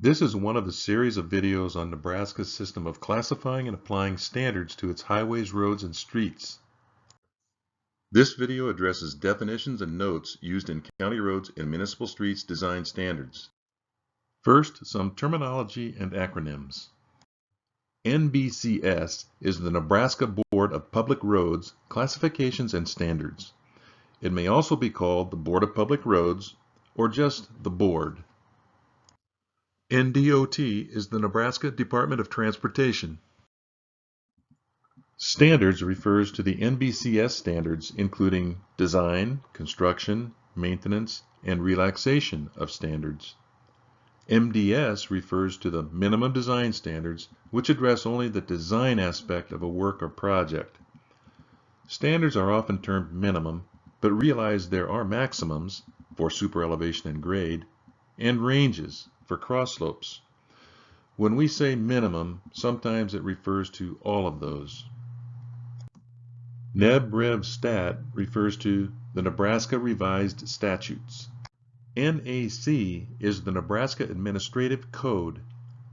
This is one of a series of videos on Nebraska's system of classifying and applying standards to its highways, roads, and streets. This video addresses definitions and notes used in county roads and municipal streets design standards. First, some terminology and acronyms. NBCS is the Nebraska Board of Public Roads Classifications and Standards. It may also be called the Board of Public Roads or just the Board. NDOT is the Nebraska Department of Transportation. Standards refers to the NBCS standards including design, construction, maintenance, and relaxation of standards. MDS refers to the minimum design standards, which address only the design aspect of a work or project. Standards are often termed minimum, but realize there are maximums for super elevation and grade, and ranges for cross slopes. When we say minimum, sometimes it refers to all of those. NEB-REV-STAT refers to the Nebraska Revised Statutes. NAC is the Nebraska Administrative Code.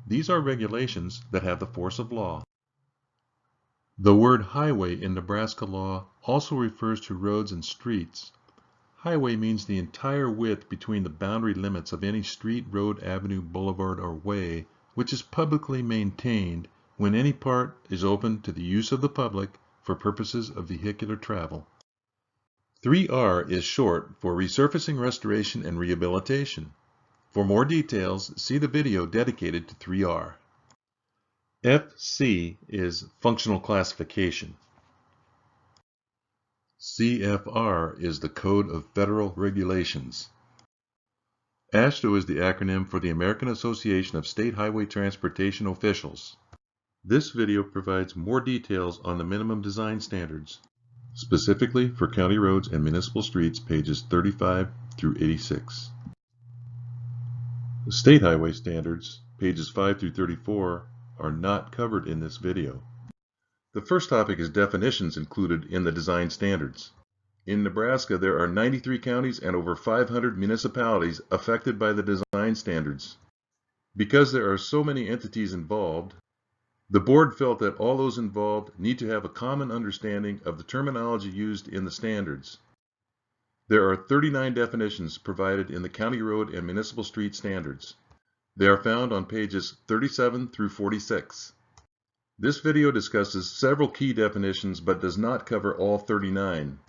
These are regulations that have the force of law. The word highway in Nebraska law also refers to roads and streets. Highway means the entire width between the boundary limits of any street, road, avenue, boulevard, or way, which is publicly maintained when any part is open to the use of the public for purposes of vehicular travel. 3R is short for resurfacing, restoration, and rehabilitation. For more details, see the video dedicated to 3R. FC is functional classification. CFR is the Code of Federal Regulations. AASHTO is the acronym for the American Association of State Highway Transportation Officials. This video provides more details on the minimum design standards, specifically for county roads and municipal streets, pages 35 through 86. The state highway standards, pages 5 through 34, are not covered in this video. The first topic is definitions included in the design standards. In Nebraska, there are 93 counties and over 500 municipalities affected by the design standards. Because there are so many entities involved, the board felt that all those involved need to have a common understanding of the terminology used in the standards. There are 39 definitions provided in the county road and municipal street standards. They are found on pages 37 through 46. This video discusses several key definitions but does not cover all 39.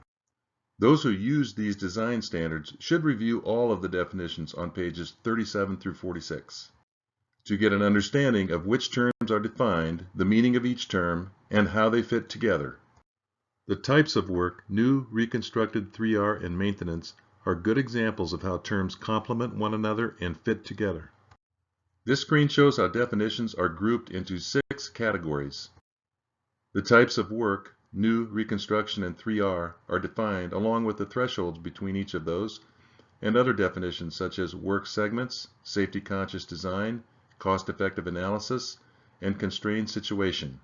Those who use these design standards should review all of the definitions on pages 37 through 46. To get an understanding of which terms are defined, the meaning of each term, and how they fit together. The types of work, new, reconstructed, 3R, and maintenance, are good examples of how terms complement one another and fit together. This screen shows how definitions are grouped into 6 categories. The types of work, new, reconstruction, and 3R, are defined along with the thresholds between each of those, and other definitions such as work segments, safety-conscious design, cost-effective analysis, and constrained situation.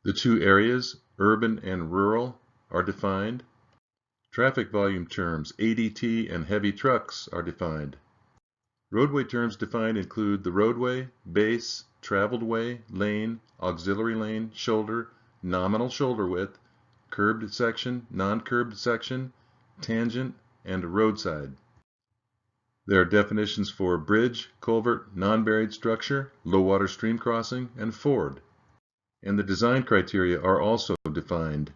The 2 areas, urban and rural, are defined. Traffic volume terms, ADT and heavy trucks, are defined. Roadway terms defined include the roadway, base, traveled way, lane, auxiliary lane, shoulder, nominal shoulder width, curbed section, non-curbed section, tangent, and roadside. There are definitions for bridge, culvert, non-buried structure, low water stream crossing, and ford. And the design criteria are also defined.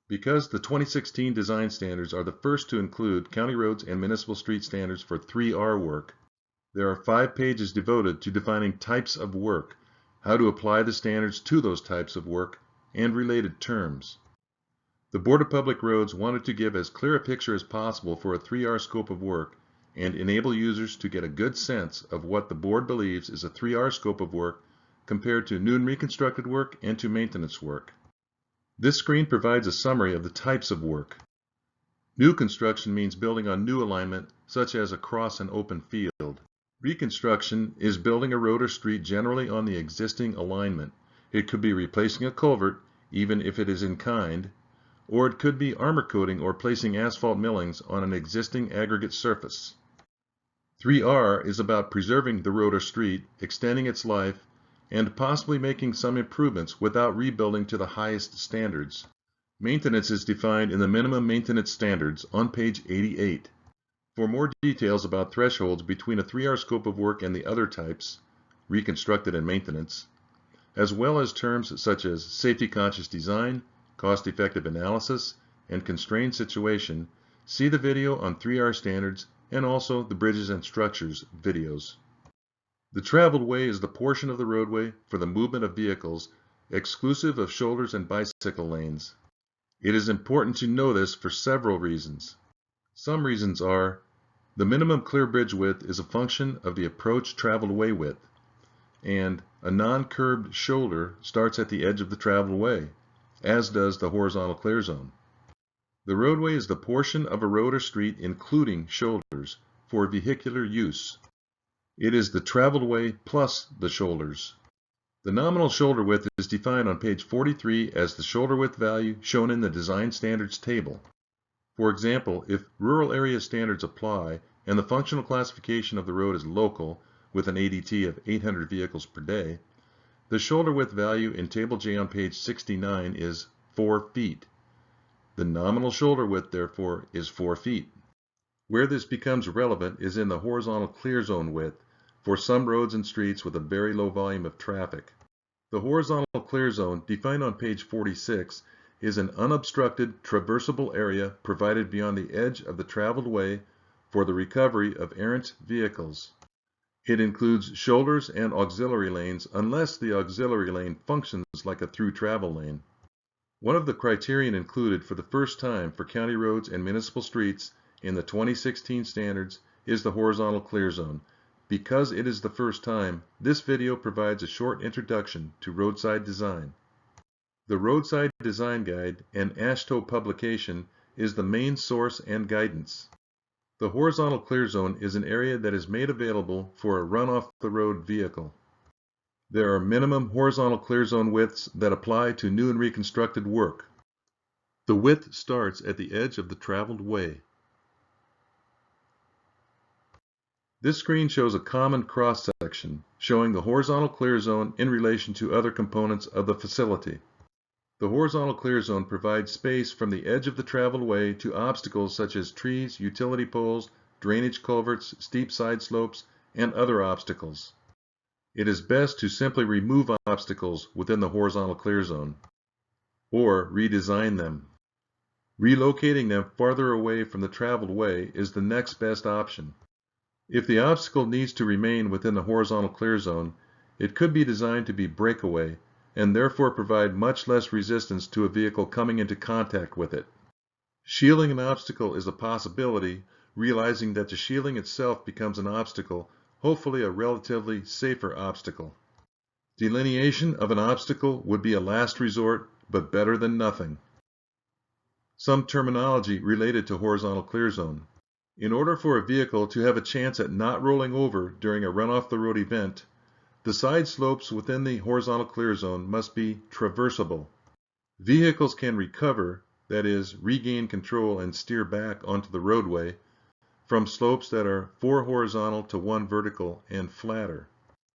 Because the 2016 design standards are the first to include county roads and municipal street standards for 3R work, there are 5 pages devoted to defining types of work, how to apply the standards to those types of work, and related terms. The Board of Public Roads wanted to give as clear a picture as possible for a 3R scope of work and enable users to get a good sense of what the board believes is a 3R scope of work compared to new and reconstructed work and to maintenance work. This screen provides a summary of the types of work. New construction means building on new alignment, such as across an open field. Reconstruction is building a road or street generally on the existing alignment. It could be replacing a culvert, even if it is in kind, or it could be armor coating or placing asphalt millings on an existing aggregate surface. 3R is about preserving the road or street, extending its life, and possibly making some improvements without rebuilding to the highest standards. Maintenance is defined in the minimum maintenance standards on page 88. For more details about thresholds between a 3R scope of work and the other types, reconstructed and maintenance, as well as terms such as safety-conscious design, cost-effective analysis, and constrained situation, see the video on 3R standards and also the bridges and structures videos. The traveled way is the portion of the roadway for the movement of vehicles, exclusive of shoulders and bicycle lanes. It is important to know this for several reasons. Some reasons are: the minimum clear bridge width is a function of the approach traveled way width, and a non-curbed shoulder starts at the edge of the traveled way, as does the horizontal clear zone. The roadway is the portion of a road or street including shoulders for vehicular use. It is the traveled way plus the shoulders. The nominal shoulder width is defined on page 43 as the shoulder width value shown in the design standards table. For example, if rural area standards apply and the functional classification of the road is local with an ADT of 800 vehicles per day, the shoulder width value in table J on page 69 is 4 feet. The nominal shoulder width, therefore, is 4 feet. Where this becomes relevant is in the horizontal clear zone width for some roads and streets with a very low volume of traffic. The horizontal clear zone, defined on page 46, is an unobstructed, traversable area provided beyond the edge of the traveled way for the recovery of errant vehicles. It includes shoulders and auxiliary lanes unless the auxiliary lane functions like a through travel lane. One of the criterion included for the first time for county roads and municipal streets in the 2016 standards is the horizontal clear zone. Because it is the first time, this video provides a short introduction to roadside design. The Roadside Design Guide and AASHTO publication is the main source and guidance. The horizontal clear zone is an area that is made available for a run-off-the-road vehicle. There are minimum horizontal clear zone widths that apply to new and reconstructed work. The width starts at the edge of the traveled way. This screen shows a common cross-section showing the horizontal clear zone in relation to other components of the facility. The horizontal clear zone provides space from the edge of the traveled way to obstacles such as trees, utility poles, drainage culverts, steep side slopes, and other obstacles. It is best to simply remove obstacles within the horizontal clear zone, or redesign them. Relocating them farther away from the traveled way is the next best option. If the obstacle needs to remain within the horizontal clear zone, it could be designed to be breakaway and therefore provide much less resistance to a vehicle coming into contact with it. Shielding an obstacle is a possibility, realizing that the shielding itself becomes an obstacle, hopefully a relatively safer obstacle. Delineation of an obstacle would be a last resort, but better than nothing. Some terminology related to horizontal clear zone. In order for a vehicle to have a chance at not rolling over during a run-off-the-road event, the side slopes within the horizontal clear zone must be traversable. Vehicles can recover, that is, regain control and steer back onto the roadway, from slopes that are 4 horizontal to 1 vertical and flatter.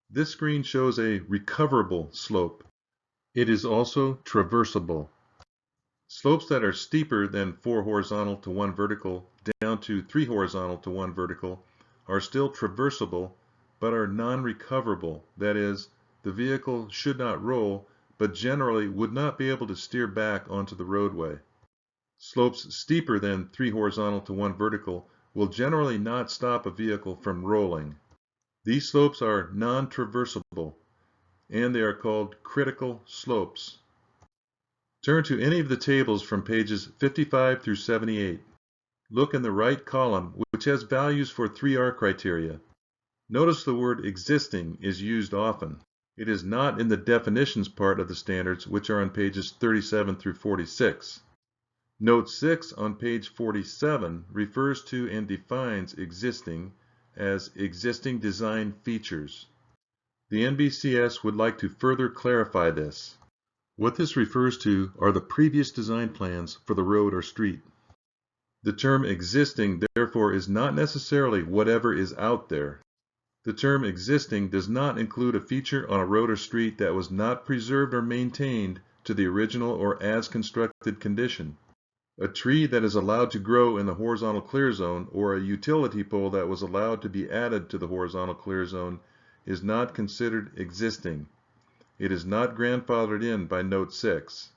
This screen shows a recoverable slope. It is also traversable. Slopes that are steeper than 4 horizontal to 1 vertical down to 3 horizontal to 1 vertical are still traversable but are non-recoverable. That is, the vehicle should not roll but generally would not be able to steer back onto the roadway. Slopes steeper than 3 horizontal to 1 vertical will generally not stop a vehicle from rolling. These slopes are non-traversable and they are called critical slopes. Turn to any of the tables from pages 55 through 78. Look in the right column, which has values for 3R criteria. Notice the word existing is used often. It is not in the definitions part of the standards, which are on pages 37 through 46. Note 6 on page 47 refers to and defines existing as existing design features. The NBCS would like to further clarify this. What this refers to are the previous design plans for the road or street. The term existing, therefore, is not necessarily whatever is out there. The term existing does not include a feature on a road or street that was not preserved or maintained to the original or as constructed condition. A tree that is allowed to grow in the horizontal clear zone or a utility pole that was allowed to be added to the horizontal clear zone is not considered existing. It is not grandfathered in by Note 6.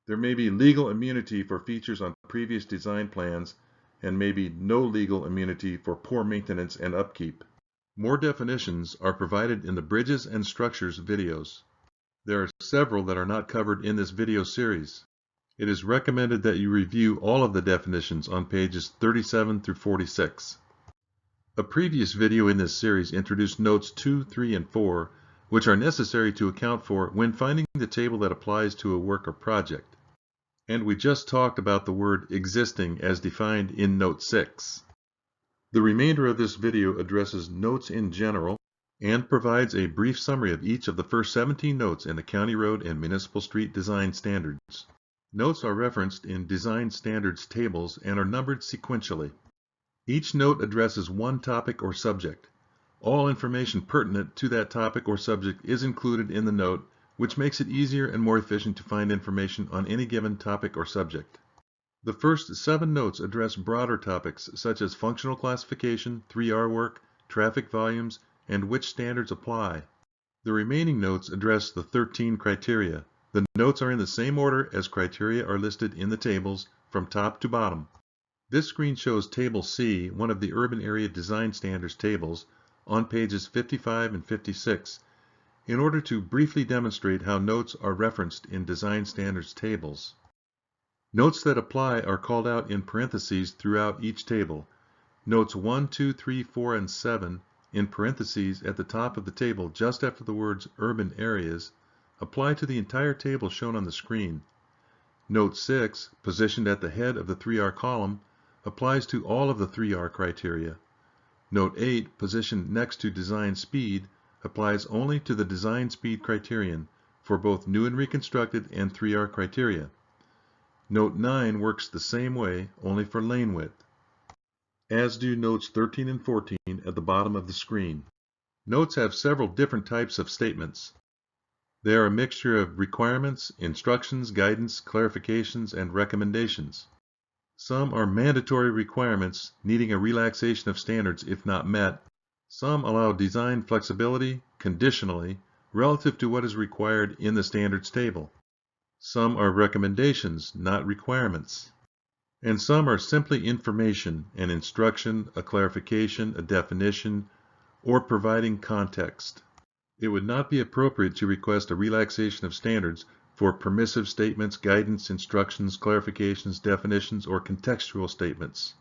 There may be legal immunity for features on previous design plans and may be no legal immunity for poor maintenance and upkeep. More definitions are provided in the Bridges and Structures videos. There are several that are not covered in this video series. It is recommended that you review all of the definitions on pages 37 through 46. A previous video in this series introduced notes 2, 3, and 4, which are necessary to account for when finding the table that applies to a work or project. And we just talked about the word existing as defined in Note 6. The remainder of this video addresses notes in general and provides a brief summary of each of the first 17 notes in the County Road and Municipal Street Design Standards. Notes are referenced in Design Standards tables and are numbered sequentially. Each note addresses one topic or subject. All information pertinent to that topic or subject is included in the note, which makes it easier and more efficient to find information on any given topic or subject. The first 7 notes address broader topics such as functional classification, 3R work, traffic volumes, and which standards apply. The remaining notes address the 13 criteria. The notes are in the same order as criteria are listed in the tables from top to bottom. This screen shows Table C, one of the Urban Area Design Standards tables, on pages 55 and 56, in order to briefly demonstrate how notes are referenced in Design Standards tables. Notes that apply are called out in parentheses throughout each table. Notes 1, 2, 3, 4, and 7 in parentheses at the top of the table just after the words urban areas apply to the entire table shown on the screen. Note 6, positioned at the head of the 3R column, applies to all of the 3R criteria. Note 8, positioned next to design speed, applies only to the design speed criterion for both new and reconstructed and 3R criteria. Note 9 works the same way, only for lane width, as do notes 13 and 14 at the bottom of the screen. Notes have several different types of statements. They are a mixture of requirements, instructions, guidance, clarifications, and recommendations. Some are mandatory requirements needing a relaxation of standards if not met. Some allow design flexibility, conditionally, relative to what is required in the standards table. Some are recommendations, not requirements. And some are simply information, an instruction, a clarification, a definition, or providing context. It would not be appropriate to request a relaxation of standards for permissive statements, guidance, instructions, clarifications, definitions, or contextual statements.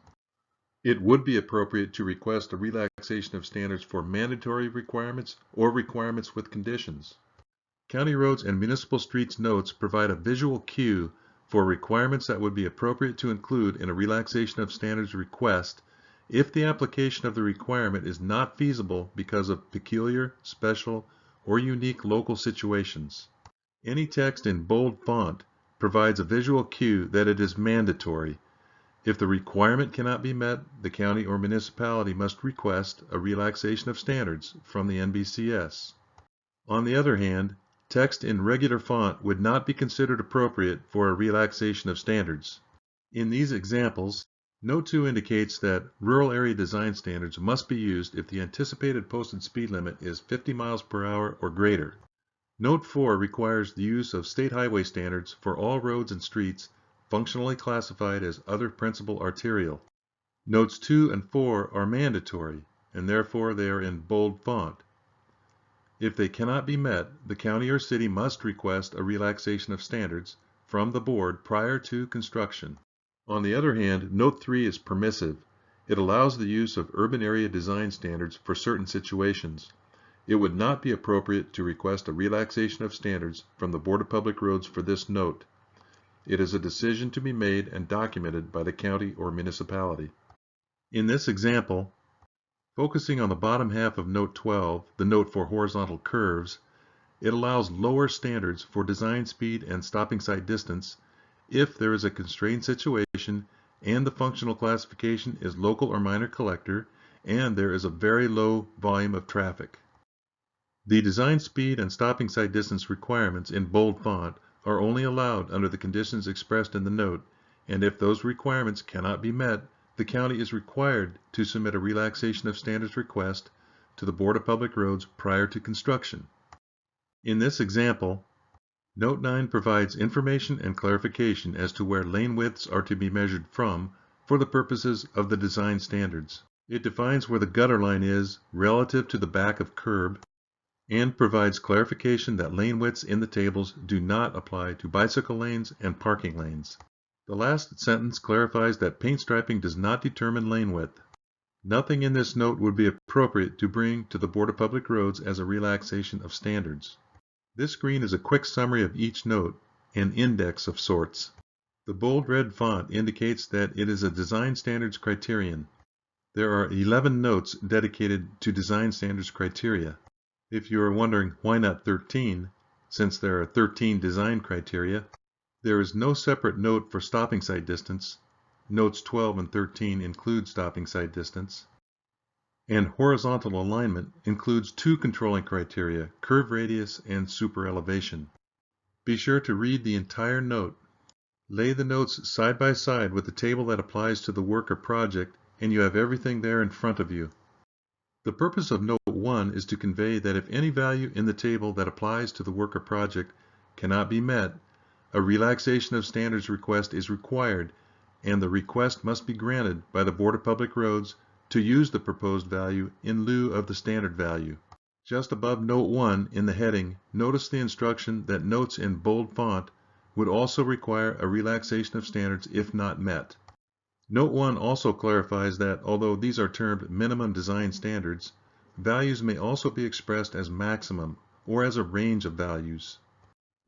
It would be appropriate to request a relaxation of standards for mandatory requirements or requirements with conditions. County Roads and Municipal Streets notes provide a visual cue for requirements that would be appropriate to include in a relaxation of standards request if the application of the requirement is not feasible because of peculiar, special, or unique local situations. Any text in bold font provides a visual cue that it is mandatory. If the requirement cannot be met, the county or municipality must request a relaxation of standards from the NBCS. On the other hand, text in regular font would not be considered appropriate for a relaxation of standards. In these examples, Note 2 indicates that rural area design standards must be used if the anticipated posted speed limit is 50 miles per hour or greater. Note 4 requires the use of state highway standards for all roads and streets functionally classified as other principal arterial. Notes 2 and 4 are mandatory, and therefore they are in bold font. If they cannot be met, the county or city must request a relaxation of standards from the board prior to construction. On the other hand, Note 3 is permissive. It allows the use of urban area design standards for certain situations. It would not be appropriate to request a relaxation of standards from the Board of Public Roads for this note. It is a decision to be made and documented by the county or municipality. In this example, focusing on the bottom half of Note 12, the note for horizontal curves, it allows lower standards for design speed and stopping sight distance if there is a constrained situation and the functional classification is local or minor collector, and there is a very low volume of traffic. The design speed and stopping sight distance requirements in bold font are only allowed under the conditions expressed in the note, and if those requirements cannot be met, the county is required to submit a relaxation of standards request to the Board of Public Roads prior to construction. In this example, Note 9 provides information and clarification as to where lane widths are to be measured from for the purposes of the design standards. It defines where the gutter line is relative to the back of curb and provides clarification that lane widths in the tables do not apply to bicycle lanes and parking lanes. The last sentence clarifies that paint striping does not determine lane width. Nothing in this note would be appropriate to bring to the Board of Public Roads as a relaxation of standards. This screen is a quick summary of each note, an index of sorts. The bold red font indicates that it is a design standards criterion. There are 11 notes dedicated to design standards criteria. If you are wondering why not 13, since there are 13 design criteria, there is no separate note for stopping sight distance. Notes 12 and 13 include stopping sight distance. And horizontal alignment includes two controlling criteria, curve radius and super elevation. Be sure to read the entire note. Lay the notes side by side with the table that applies to the work or project, and you have everything there in front of you. The purpose of Note 1 is to convey that if any value in the table that applies to the work or project cannot be met, a relaxation of standards request is required, and the request must be granted by the Board of Public Roads to use the proposed value in lieu of the standard value. Just above Note 1 in the heading, notice the instruction that notes in bold font would also require a relaxation of standards if not met. Note 1 also clarifies that although these are termed minimum design standards, values may also be expressed as maximum or as a range of values.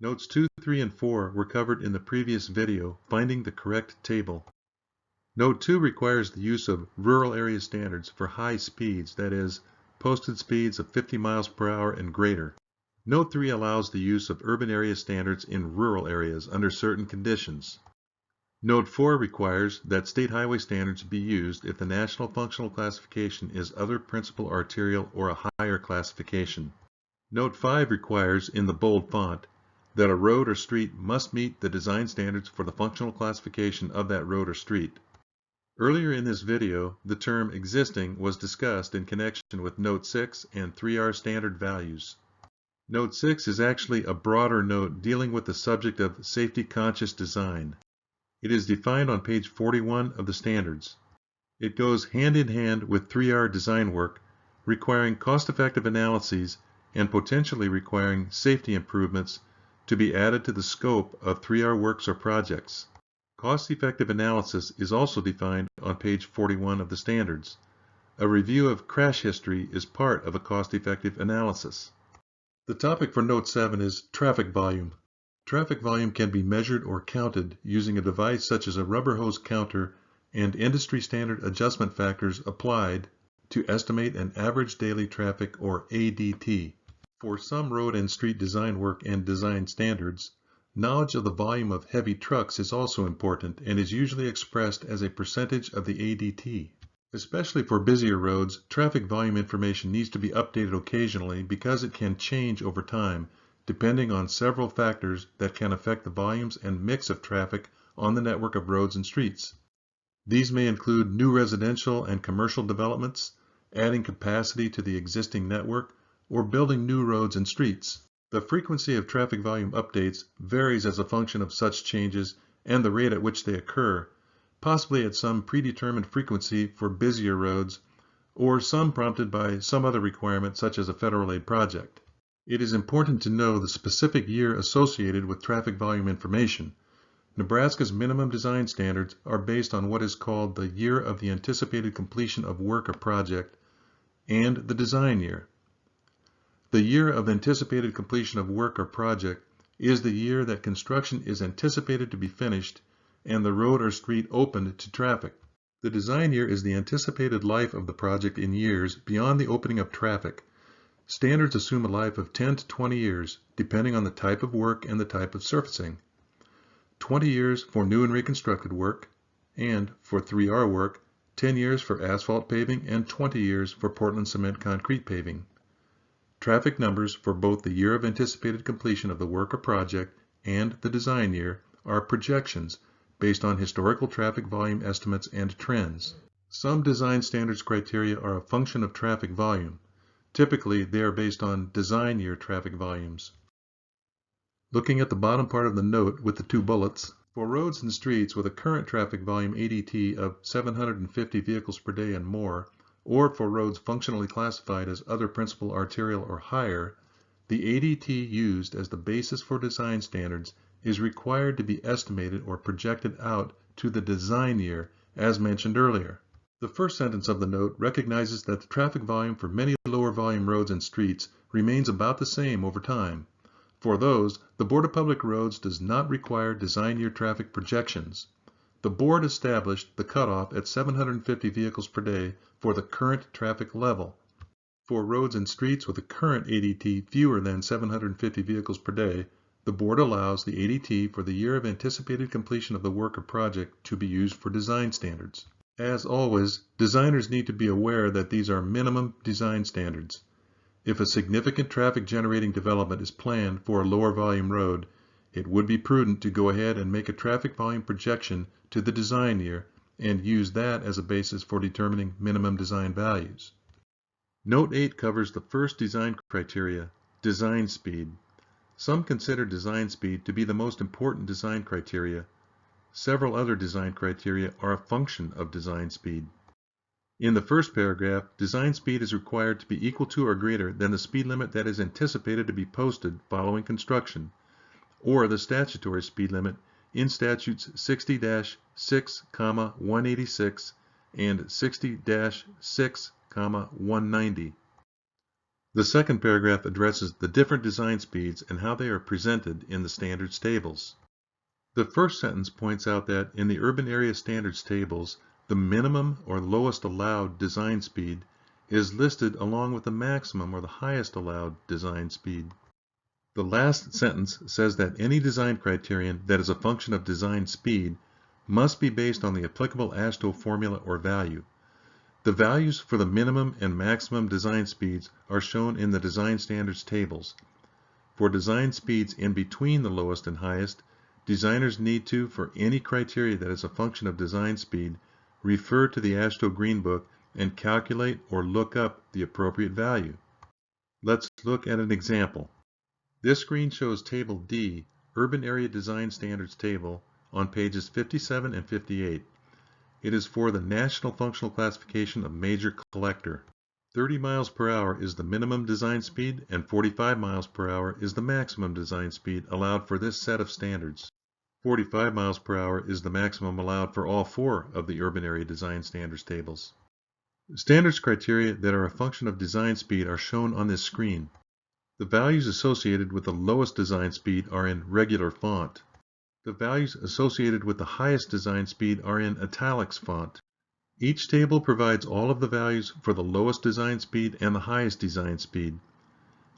Notes 2, 3, and 4 were covered in the previous video, Finding the Correct Table. Note 2 requires the use of rural area standards for high speeds, that is, posted speeds of 50 miles per hour and greater. Note 3 allows the use of urban area standards in rural areas under certain conditions. Note 4 requires that state highway standards be used if the national functional classification is other principal arterial or a higher classification. Note 5 requires, in the bold font, that a road or street must meet the design standards for the functional classification of that road or street. Earlier in this video, the term existing was discussed in connection with Note 6 and 3R standard values. Note 6 is actually a broader note dealing with the subject of safety-conscious design. It is defined on page 41 of the standards. It goes hand in hand with 3R design work, requiring cost-effective analyses and potentially requiring safety improvements to be added to the scope of 3R works or projects. Cost-effective analysis is also defined on page 41 of the standards. A review of crash history is part of a cost-effective analysis. The topic for Note 7 is traffic volume. Traffic volume can be measured or counted using a device such as a rubber hose counter and industry standard adjustment factors applied to estimate an average daily traffic or ADT. For some road and street design work and design standards, knowledge of the volume of heavy trucks is also important and is usually expressed as a percentage of the ADT. Especially for busier roads, traffic volume information needs to be updated occasionally because it can change over time, depending on several factors that can affect the volumes and mix of traffic on the network of roads and streets. These may include new residential and commercial developments, adding capacity to the existing network, or building new roads and streets. The frequency of traffic volume updates varies as a function of such changes and the rate at which they occur, possibly at some predetermined frequency for busier roads, or some prompted by some other requirement such as a federal aid project. It is important to know the specific year associated with traffic volume information. Nebraska's minimum design standards are based on what is called the year of the anticipated completion of work or project and the design year. The year of anticipated completion of work or project is the year that construction is anticipated to be finished and the road or street opened to traffic. The design year is the anticipated life of the project in years beyond the opening of traffic. Standards assume a life of 10 to 20 years, depending on the type of work and the type of surfacing. 20 years for new and reconstructed work, and for 3R work, 10 years for asphalt paving and 20 years for Portland cement concrete paving. Traffic numbers for both the year of anticipated completion of the work or project and the design year are projections based on historical traffic volume estimates and trends. Some design standards criteria are a function of traffic volume. Typically, they are based on design year traffic volumes. Looking at the bottom part of the note with the two bullets, for roads and streets with a current traffic volume ADT of 750 vehicles per day and more, or for roads functionally classified as other principal arterial or higher, the ADT used as the basis for design standards is required to be estimated or projected out to the design year, as mentioned earlier. The first sentence of the note recognizes that the traffic volume for many lower volume roads and streets remains about the same over time. For those, the Board of Public Roads does not require design year traffic projections. The board established the cutoff at 750 vehicles per day for the current traffic level. For roads and streets with a current ADT fewer than 750 vehicles per day, the board allows the ADT for the year of anticipated completion of the work or project to be used for design standards. As always, designers need to be aware that these are minimum design standards. If a significant traffic generating development is planned for a lower volume road, it would be prudent to go ahead and make a traffic volume projection to the design year and use that as a basis for determining minimum design values. Note 8 covers the first design criteria, design speed. Some consider design speed to be the most important design criteria. Several other design criteria are a function of design speed. In the first paragraph, design speed is required to be equal to or greater than the speed limit that is anticipated to be posted following construction, or the statutory speed limit in statutes 60-6, 186 and 60-6, 190. The second paragraph addresses the different design speeds and how they are presented in the standards tables. The first sentence points out that in the urban area standards tables, the minimum or lowest allowed design speed is listed along with the maximum or the highest allowed design speed. The last sentence says that any design criterion that is a function of design speed must be based on the applicable AASHTO formula or value. The values for the minimum and maximum design speeds are shown in the design standards tables. For design speeds in between the lowest and highest, designers need to, for any criteria that is a function of design speed, refer to the AASHTO Green Book and calculate or look up the appropriate value. Let's look at an example. This screen shows Table D, Urban Area Design Standards Table, on pages 57 and 58. It is for the National Functional Classification of Major Collector. 30 miles per hour is the minimum design speed and 45 miles per hour is the maximum design speed allowed for this set of standards. 45 miles per hour is the maximum allowed for all four of the Urban Area Design Standards tables. Standards criteria that are a function of design speed are shown on this screen. The values associated with the lowest design speed are in regular font. The values associated with the highest design speed are in italics font. Each table provides all of the values for the lowest design speed and the highest design speed.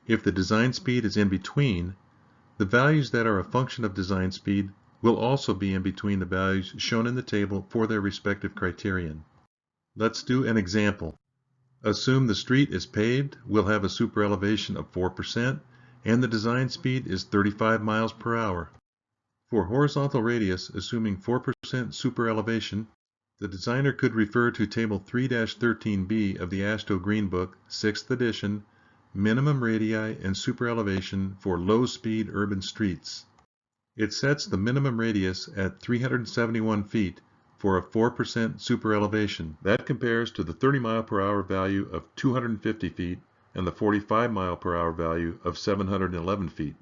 If the design speed is in between, the values that are a function of design speed will also be in between the values shown in the table for their respective criterion. Let's do an example. Assume the street is paved, we'll have a super elevation of 4%, and the design speed is 35 miles per hour. For horizontal radius, assuming 4% super elevation, the designer could refer to Table 3-13B of the AASHTO Green Book, 6th edition, minimum radii and super elevation for low-speed urban streets. It sets the minimum radius at 371 feet for a 4% super elevation. That compares to the 30 mile per hour value of 250 feet and the 45 mile per hour value of 711 feet.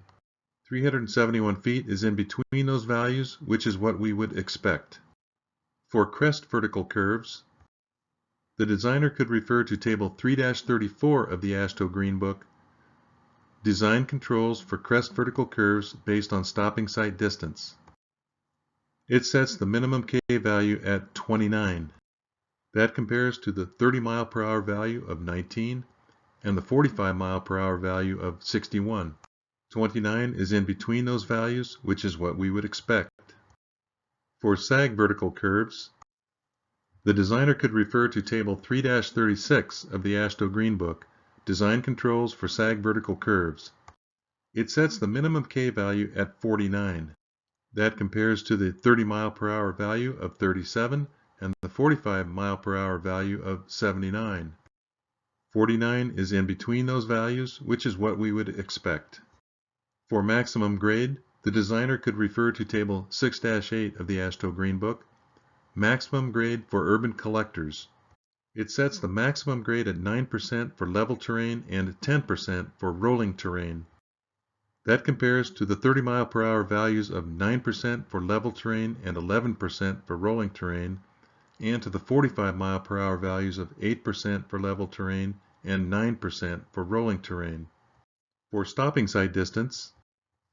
371 feet is in between those values, which is what we would expect. For crest vertical curves, the designer could refer to Table 3-34 of the AASHTO Green Book, Design Controls for Crest Vertical Curves based on stopping site distance. It sets the minimum K value at 29. That compares to the 30 mile per hour value of 19 and the 45 mile per hour value of 61. 29 is in between those values, which is what we would expect. For sag vertical curves, The designer could refer to Table 3-36 of the AASHTO Green Book, Design Controls for Sag Vertical Curves. It sets the minimum K value at 49. That compares to the 30 mile per hour value of 37 and the 45 mile per hour value of 79. 49 is in between those values, which is what we would expect. For maximum grade, the designer could refer to Table 6-8 of the AASHTO Green Book, Maximum Grade for Urban Collectors. It sets the maximum grade at 9% for level terrain and 10% for rolling terrain. That compares to the 30 mile per hour values of 9% for level terrain and 11% for rolling terrain, and to the 45 mile per hour values of 8% for level terrain and 9% for rolling terrain. For stopping sight distance,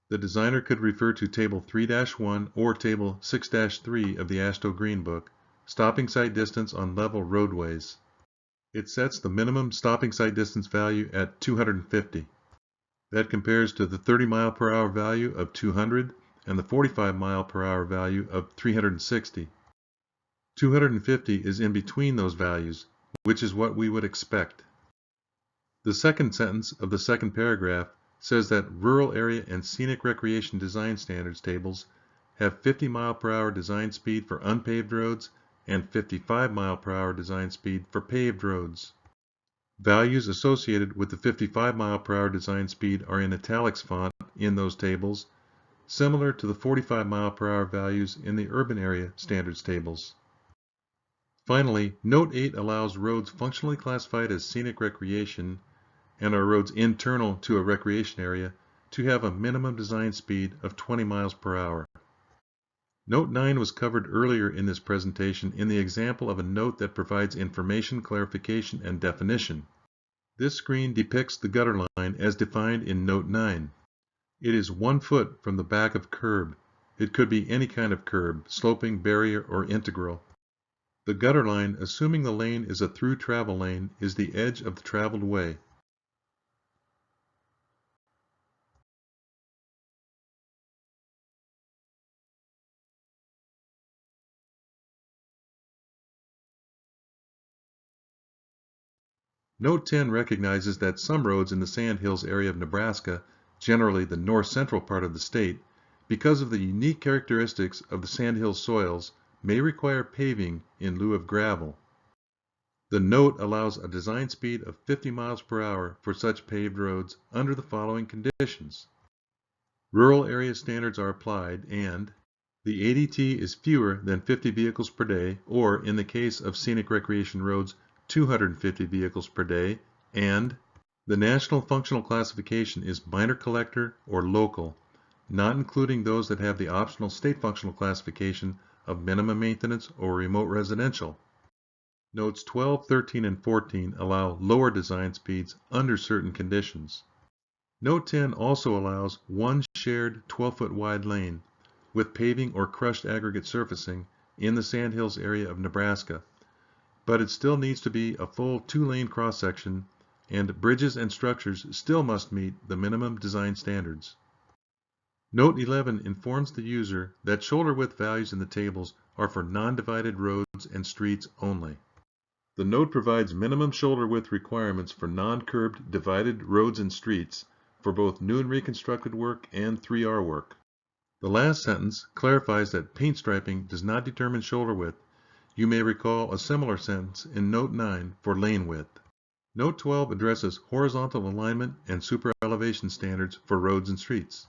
the designer could refer to Table 3-1 or Table 6-3 of the AASHTO Green Book, Stopping Sight Distance on Level Roadways. It sets the minimum stopping sight distance value at 250. That compares to the 30 mile per hour value of 200 and the 45 mile per hour value of 360. 250 is in between those values, which is what we would expect. The second sentence of the second paragraph says that rural area and scenic recreation design standards tables have 50 mile per hour design speed for unpaved roads and 55 mile per hour design speed for paved roads. Values associated with the 55 mile per hour design speed are in italics font in those tables, similar to the 45 mile per hour values in the urban area standards tables. Finally, Note 8 allows roads functionally classified as scenic recreation and are roads internal to a recreation area to have a minimum design speed of 20 miles per hour. Note 9 was covered earlier in this presentation in the example of a note that provides information, clarification, and definition. This screen depicts the gutter line as defined in Note 9. It is 1 foot from the back of curb. It could be any kind of curb, sloping, barrier, or integral. The gutter line, assuming the lane is a through travel lane, is the edge of the traveled way. Note 10 recognizes that some roads in the Sandhills area of Nebraska, generally the north-central part of the state, because of the unique characteristics of the Sandhills soils, may require paving in lieu of gravel. The note allows a design speed of 50 miles per hour for such paved roads under the following conditions. Rural area standards are applied and the ADT is fewer than 50 vehicles per day, or in the case of scenic recreation roads, 250 vehicles per day, and the national functional classification is minor collector or local, not including those that have the optional state functional classification of minimum maintenance or remote residential. Notes 12, 13, and 14 allow lower design speeds under certain conditions. Note 10 also allows one shared 12-foot wide lane with paving or crushed aggregate surfacing in the Sandhills area of Nebraska, but it still needs to be a full 2-lane cross-section, and bridges and structures still must meet the minimum design standards. Note 11 informs the user that shoulder width values in the tables are for non-divided roads and streets only. The note provides minimum shoulder width requirements for non-curbed divided roads and streets for both new and reconstructed work and 3R work. The last sentence clarifies that paint striping does not determine shoulder width. You may recall a similar sentence in Note 9 for lane width. Note 12 addresses horizontal alignment and super elevation standards for roads and streets.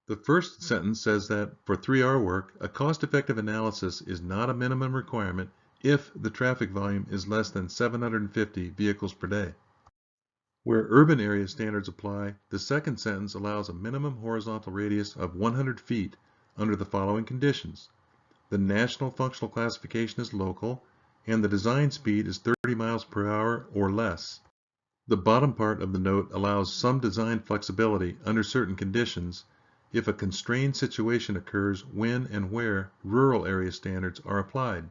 The first sentence says that for 3R work, a cost-effective analysis is not a minimum requirement if the traffic volume is less than 750 vehicles per day. Where urban area standards apply, the second sentence allows a minimum horizontal radius of 100 feet under the following conditions. The national functional classification is local, and the design speed is 30 miles per hour or less. The bottom part of the note allows some design flexibility under certain conditions if a constrained situation occurs when and where rural area standards are applied.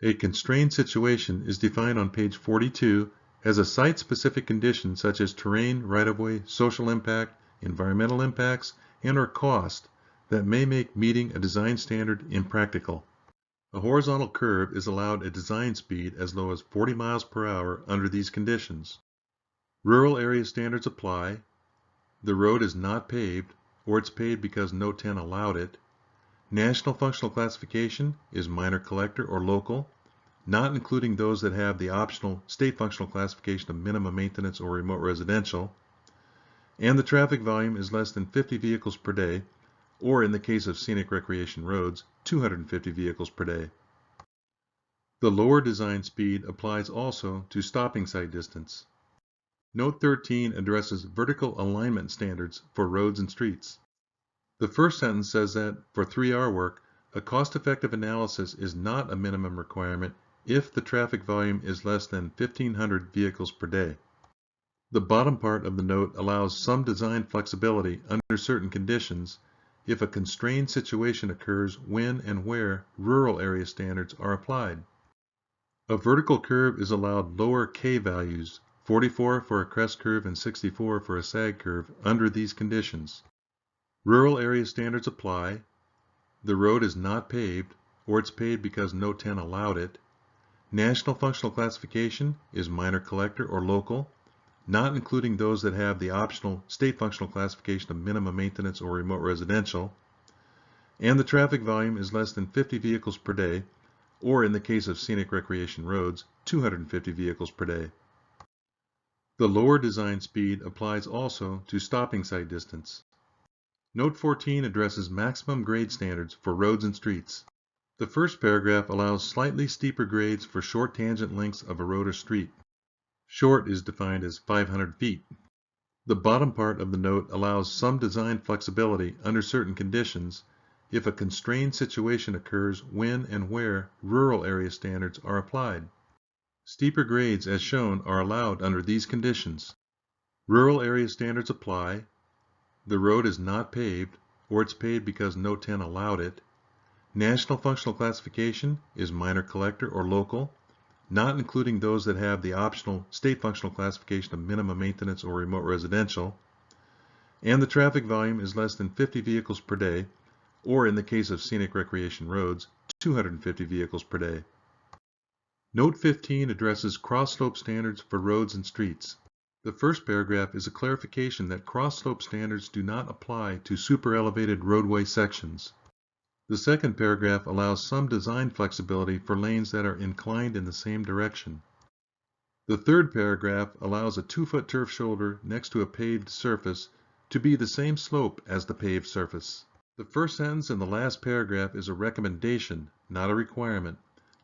A constrained situation is defined on page 42 as a site-specific condition such as terrain, right-of-way, social impact, environmental impacts, and/or cost that may make meeting a design standard impractical. A horizontal curve is allowed a design speed as low as 40 miles per hour under these conditions. Rural area standards apply. The road is not paved, or it's paved because no 10 allowed it. National functional classification is minor collector or local, not including those that have the optional state functional classification of minimum maintenance or remote residential. And the traffic volume is less than 50 vehicles per day, or in the case of scenic recreation roads, 250 vehicles per day. The lower design speed applies also to stopping sight distance. Note 13 addresses vertical alignment standards for roads and streets. The first sentence says that, for 3R work, a cost-effective analysis is not a minimum requirement if the traffic volume is less than 1,500 vehicles per day. The bottom part of the note allows some design flexibility under certain conditions if a constrained situation occurs when and where rural area standards are applied. A vertical curve is allowed lower K values, 44 for a crest curve and 64 for a sag curve, under these conditions. Rural area standards apply. The road is not paved, or it's paved because no 10 allowed it. National functional classification is minor collector or local, not including those that have the optional state functional classification of minimum maintenance or remote residential. And the traffic volume is less than 50 vehicles per day, or in the case of scenic recreation roads, 250 vehicles per day. The lower design speed applies also to stopping sight distance. Note 14 addresses maximum grade standards for roads and streets. The first paragraph allows slightly steeper grades for short tangent lengths of a road or street. Short is defined as 500 feet. The bottom part of the note allows some design flexibility under certain conditions if a constrained situation occurs when and where rural area standards are applied. Steeper grades as shown are allowed under these conditions. Rural area standards apply. The road is not paved, or it's paved because no 10 allowed it. National functional classification is minor collector or local, not including those that have the optional state functional classification of minimum maintenance or remote residential. And the traffic volume is less than 50 vehicles per day, or in the case of scenic recreation roads, 250 vehicles per day. Note 15 addresses cross-slope standards for roads and streets. The first paragraph is a clarification that cross-slope standards do not apply to super-elevated roadway sections. The second paragraph allows some design flexibility for lanes that are inclined in the same direction. The third paragraph allows a 2-foot turf shoulder next to a paved surface to be the same slope as the paved surface. The first sentence in the last paragraph is a recommendation, not a requirement,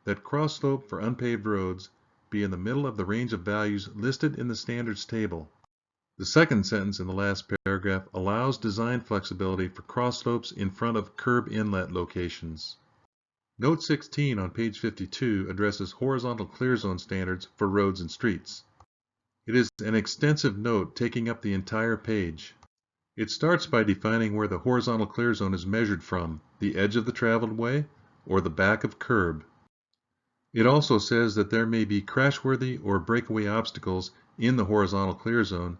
that cross-slope for unpaved roads be in the middle of the range of values listed in the standards table. The second sentence in the last paragraph allows design flexibility for cross-slopes in front of curb inlet locations. Note 16 on page 52 addresses horizontal clear zone standards for roads and streets. It is an extensive note taking up the entire page. It starts by defining where the horizontal clear zone is measured from, the edge of the traveled way or the back of curb. It also says that there may be crashworthy or breakaway obstacles in the horizontal clear zone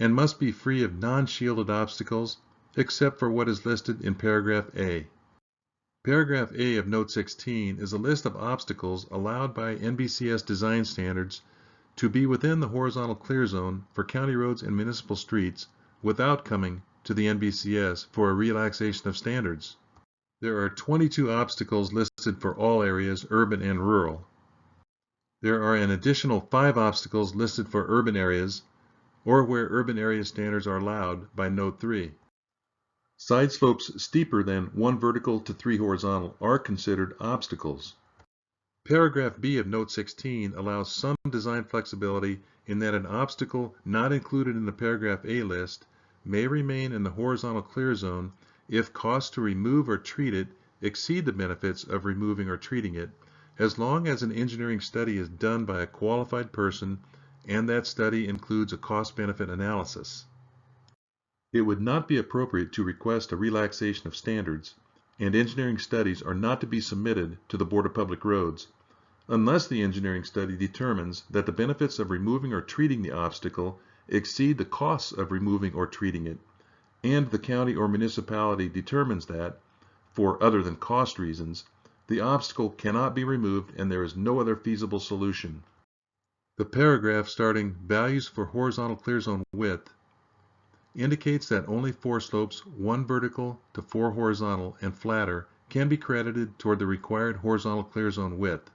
and must be free of non-shielded obstacles except for what is listed in paragraph A. Paragraph A of Note 16 is a list of obstacles allowed by NBCS design standards to be within the horizontal clear zone for county roads and municipal streets without coming to the NBCS for a relaxation of standards. There are 22 obstacles listed for all areas, urban and rural. There are an additional 5 obstacles listed for urban areas, or where urban area standards are allowed by Note 3. Side slopes steeper than 1 vertical to 3 horizontal are considered obstacles. Paragraph B of Note 16 allows some design flexibility in that an obstacle not included in the paragraph A list may remain in the horizontal clear zone if costs to remove or treat it exceed the benefits of removing or treating it, as long as an engineering study is done by a qualified person and that study includes a cost-benefit analysis. It would not be appropriate to request a relaxation of standards, and engineering studies are not to be submitted to the Board of Public Roads unless the engineering study determines that the benefits of removing or treating the obstacle exceed the costs of removing or treating it, and the county or municipality determines that, for other than cost reasons, The obstacle cannot be removed and there is no other feasible solution. The paragraph starting values for horizontal clear zone width indicates that only 4 slopes, 1 vertical to 4 horizontal and flatter, can be credited toward the required horizontal clear zone width.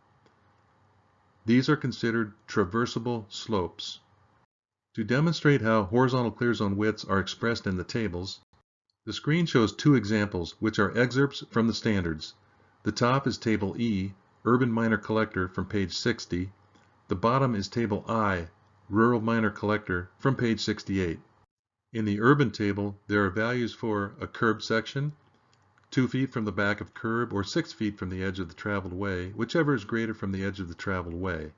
These are considered traversable slopes. To demonstrate how horizontal clear zone widths are expressed in the tables, the screen shows 2 examples which are excerpts from the standards. The top is Table E, Urban Minor Collector, from page 60. The bottom is Table I, Rural Minor Collector, from page 68. In the urban table, there are values for a curb section, 2 feet from the back of curb or 6 feet from the edge of the traveled way, whichever is greater from the edge of the traveled way.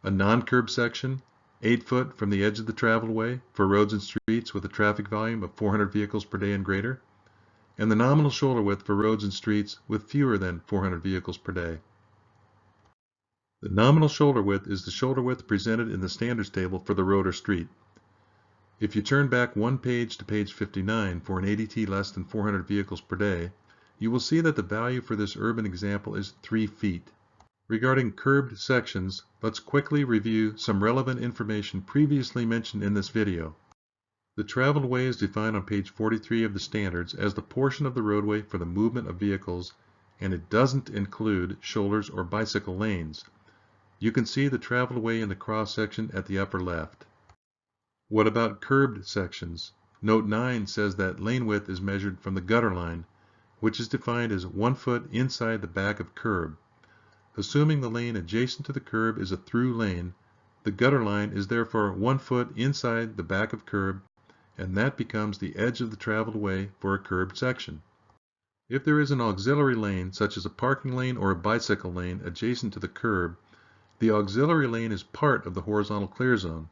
A non-curb section, 8 foot from the edge of the traveled way for roads and streets with a traffic volume of 400 vehicles per day and greater, and the nominal shoulder width for roads and streets with fewer than 400 vehicles per day. The nominal shoulder width is the shoulder width presented in the standards table for the road or street. If you turn back 1 page to page 59 for an ADT less than 400 vehicles per day, you will see that the value for this urban example is 3 feet. Regarding curbed sections, let's quickly review some relevant information previously mentioned in this video. The traveled way is defined on page 43 of the standards as the portion of the roadway for the movement of vehicles, and it doesn't include shoulders or bicycle lanes. You can see the traveled way in the cross section at the upper left. What about curbed sections? Note 9 says that lane width is measured from the gutter line, which is defined as 1 foot inside the back of curb. Assuming the lane adjacent to the curb is a through lane, the gutter line is therefore 1 foot inside the back of curb, and that becomes the edge of the traveled way for a curbed section. If there is an auxiliary lane, such as a parking lane or a bicycle lane adjacent to the curb, the auxiliary lane is part of the horizontal clear zone.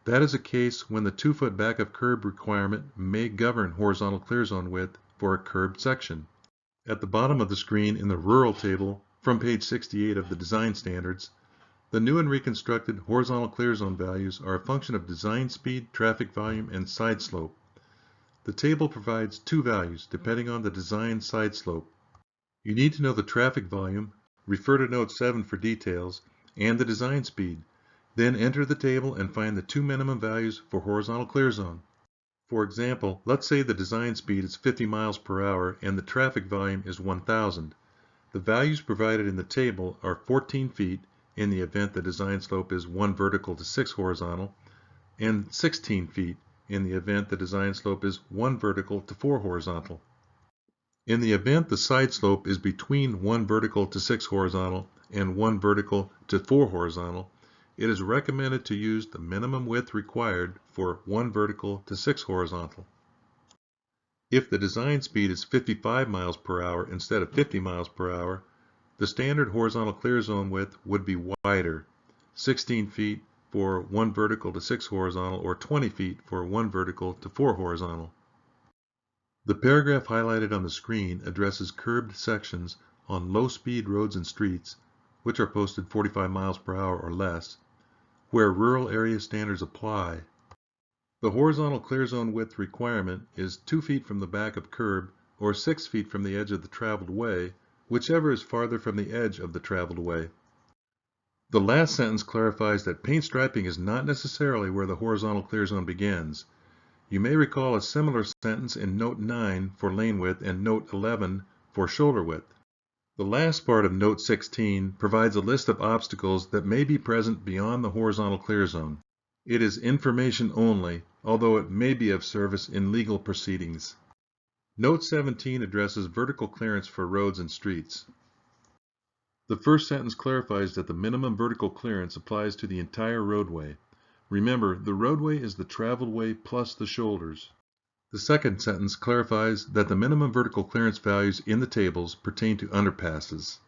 That is a case when the 2 foot back of curb requirement may govern horizontal clear zone width for a curbed section. At the bottom of the screen in the rural table from page 68 of the design standards, the new and reconstructed horizontal clear zone values are a function of design speed, traffic volume, and side slope. The table provides 2 values depending on the design side slope. You need to know the traffic volume, refer to note 7 for details, and the design speed. Then enter the table and find the 2 minimum values for horizontal clear zone. For example, let's say the design speed is 50 miles per hour and the traffic volume is 1,000. The values provided in the table are 14 feet in the event the design slope is 1 vertical to 6 horizontal, and 16 feet in the event the design slope is 1 vertical to 4 horizontal. In the event the side slope is between 1 vertical to 6 horizontal and 1 vertical to 4 horizontal, it is recommended to use the minimum width required for 1 vertical to 6 horizontal. If the design speed is 55 miles per hour instead of 50 miles per hour, the standard horizontal clear zone width would be wider, 16 feet for 1 vertical to 6 horizontal or 20 feet for 1 vertical to 4 horizontal. The paragraph highlighted on the screen addresses curbed sections on low-speed roads and streets, which are posted 45 miles per hour or less, where rural area standards apply. The horizontal clear zone width requirement is 2 feet from the back of curb or 6 feet from the edge of the traveled way, whichever is farther from the edge of the traveled way. The last sentence clarifies that paint striping is not necessarily where the horizontal clear zone begins. You may recall a similar sentence in Note 9 for lane width and Note 11 for shoulder width. The last part of Note 16 provides a list of obstacles that may be present beyond the horizontal clear zone. It is information only, although it may be of service in legal proceedings. Note 17 addresses vertical clearance for roads and streets. The first sentence clarifies that the minimum vertical clearance applies to the entire roadway. Remember, the roadway is the traveled way plus the shoulders. The second sentence clarifies that the minimum vertical clearance values in the tables pertain to underpasses.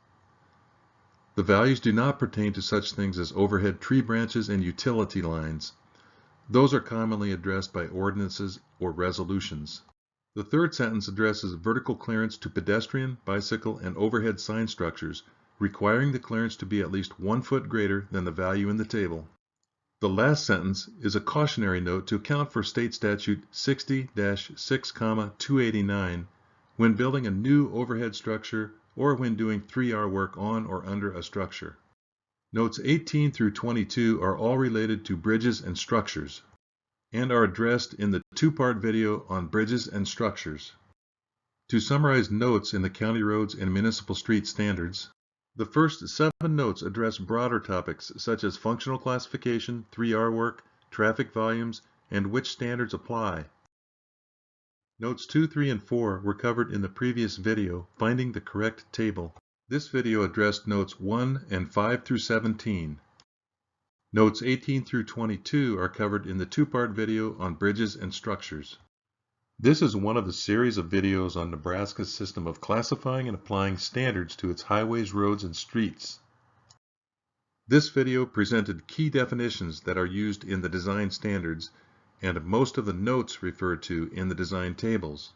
The values do not pertain to such things as overhead tree branches and utility lines. Those are commonly addressed by ordinances or resolutions. The third sentence addresses vertical clearance to pedestrian, bicycle, and overhead sign structures, requiring the clearance to be at least 1 foot greater than the value in the table. The last sentence is a cautionary note to account for State Statute 60-6,289 when building a new overhead structure or when doing 3R work on or under a structure. Notes 18 through 22 are all related to bridges and structures, and are addressed in the two-part video on bridges and structures. To summarize notes in the County Roads and Municipal Street Standards, the first 7 notes address broader topics such as functional classification, 3R work, traffic volumes, and which standards apply. Notes 2, 3, and 4 were covered in the previous video, Finding the Correct Table. This video addressed notes 1 and 5 through 17. Notes 18 through 22 are covered in the two-part video on bridges and structures. This is one of the series of videos on Nebraska's system of classifying and applying standards to its highways, roads, and streets. This video presented key definitions that are used in the design standards and most of the notes referred to in the design tables.